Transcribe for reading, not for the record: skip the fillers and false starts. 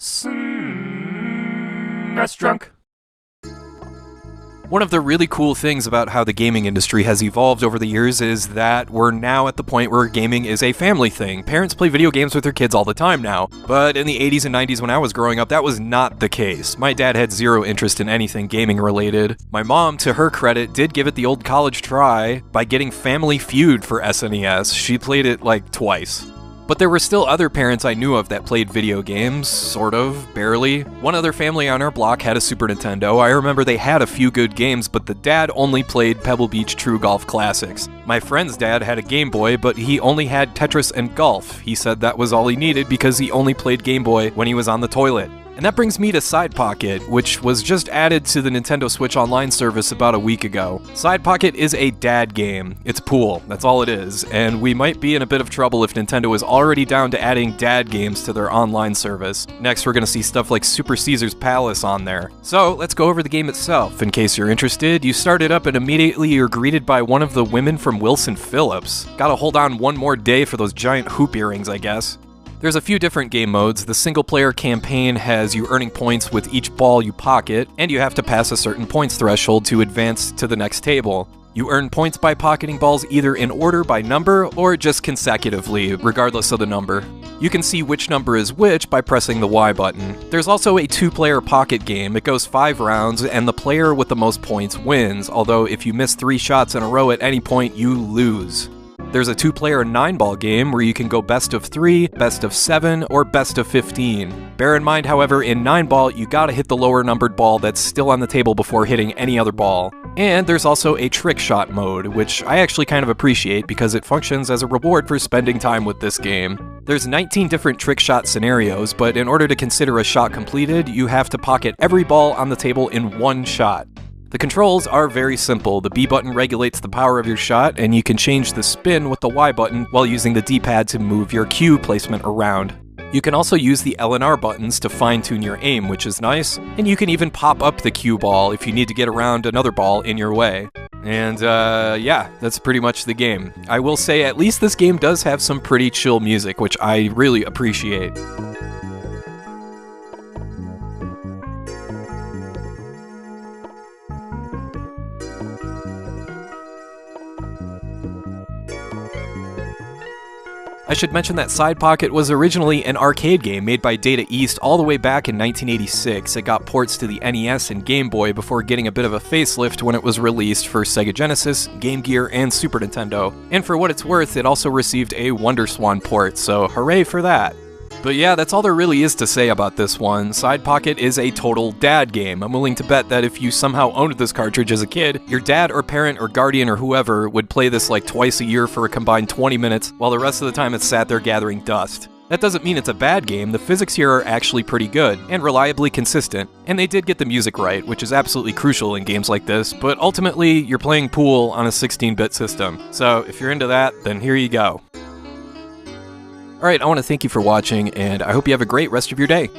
SNES drunk. One of the really cool things about how the gaming industry has evolved over the years is that we're now at the point where gaming is a family thing. Parents play video games with their kids all the time now. But in the 80s and 90s when I was growing up, that was not the case. My dad had zero interest in anything gaming related. My mom, to her credit, did give it the old college try by getting Family Feud for SNES. She played it like twice. But there were still other parents I knew of that played video games, sort of, barely. One other family on our block had a Super Nintendo. I remember they had a few good games, but the dad only played Pebble Beach True Golf Classics. My friend's dad had a Game Boy, but he only had Tetris and golf. He said that was all he needed because he only played Game Boy when he was on the toilet. And that brings me to Side Pocket, which was just added to the Nintendo Switch Online service about a week ago. Side Pocket is a dad game. It's pool, that's all it is, and we might be in a bit of trouble if Nintendo is already down to adding dad games to their online service. Next, we're gonna see stuff like Super Caesar's Palace on there. So, let's go over the game itself. In case you're interested, you start it up and immediately you're greeted by one of the women from Wilson Phillips. Gotta hold on one more day for those giant hoop earrings, I guess. There's a few different game modes. The single-player campaign has you earning points with each ball you pocket, and you have to pass a certain points threshold to advance to the next table. You earn points by pocketing balls either in order by number, or just consecutively, regardless of the number. You can see which number is which by pressing the Y button. There's also a two-player pocket game. It goes 5 rounds, and the player with the most points wins, although if you miss 3 shots in a row at any point, you lose. There's a 2-player 9-ball game where you can go best of 3, best of 7, or best of 15. Bear in mind, however, in 9-ball, you gotta hit the lower numbered ball that's still on the table before hitting any other ball. And there's also a trick shot mode, which I actually kind of appreciate because it functions as a reward for spending time with this game. There's 19 different trick shot scenarios, but in order to consider a shot completed, you have to pocket every ball on the table in one shot. The controls are very simple. The B button regulates the power of your shot, and you can change the spin with the Y button while using the D-pad to move your cue placement around. You can also use the L and R buttons to fine-tune your aim, which is nice, and you can even pop up the cue ball if you need to get around another ball in your way. And yeah, that's pretty much the game. I will say at least this game does have some pretty chill music, which I really appreciate. I should mention that Side Pocket was originally an arcade game made by Data East all the way back in 1986. It got ports to the NES and Game Boy before getting a bit of a facelift when it was released for Sega Genesis, Game Gear, and Super Nintendo. And for what it's worth, it also received a WonderSwan port, so hooray for that. But yeah, that's all there really is to say about this one. Side Pocket is a total dad game. I'm willing to bet that if you somehow owned this cartridge as a kid, your dad or parent or guardian or whoever would play this like twice a year for a combined 20 minutes, while the rest of the time it's sat there gathering dust. That doesn't mean it's a bad game. The physics here are actually pretty good, and reliably consistent, and they did get the music right, which is absolutely crucial in games like this, but ultimately, you're playing pool on a 16-bit system. So if you're into that, then here you go. Alright, I want to thank you for watching, and I hope you have a great rest of your day.